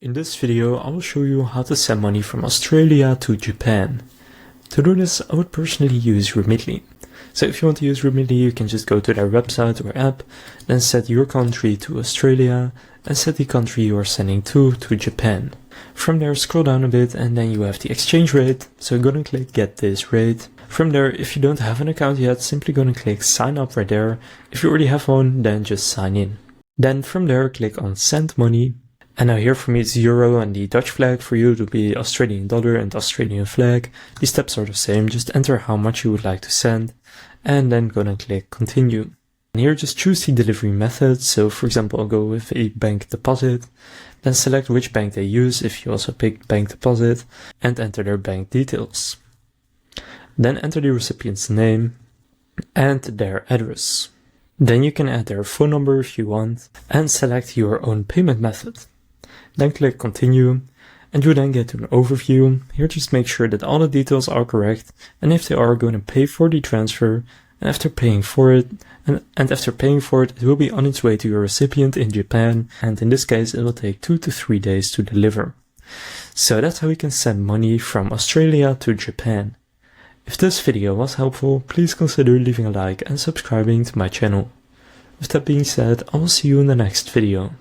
In this video, I will show you how to send money from Australia to Japan. To do this, I would personally use Remitly. So if you want to use Remitly, you can just go to their website or app, then set your country to Australia, and set the country you are sending to Japan. From there, scroll down a bit, and then you have the exchange rate, so I'm gonna click Get This Rate. From there, if you don't have an account yet, simply gonna click Sign Up right there. If you already have one, then just sign in. Then from there, click on Send Money. And now here for me it's euro and the Dutch flag, for you to be Australian dollar and Australian flag. The steps are the same, just enter how much you would like to send and then gonna click continue. And here just choose the delivery method, so for example I'll go with a bank deposit, then select which bank they use if you also pick bank deposit and enter their bank details. Then enter the recipient's name and their address. Then you can add their phone number if you want and select your own payment method. Then click continue, and you then get to an overview. Here just make sure that all the details are correct, and if they are, going to pay for the transfer, and after paying for it, it will be on its way to your recipient in Japan, and in this case it will take 2 to 3 days to deliver. So that's how we can send money from Australia to Japan. If this video was helpful, please consider leaving a like and subscribing to my channel. With that being said, I will see you in the next video.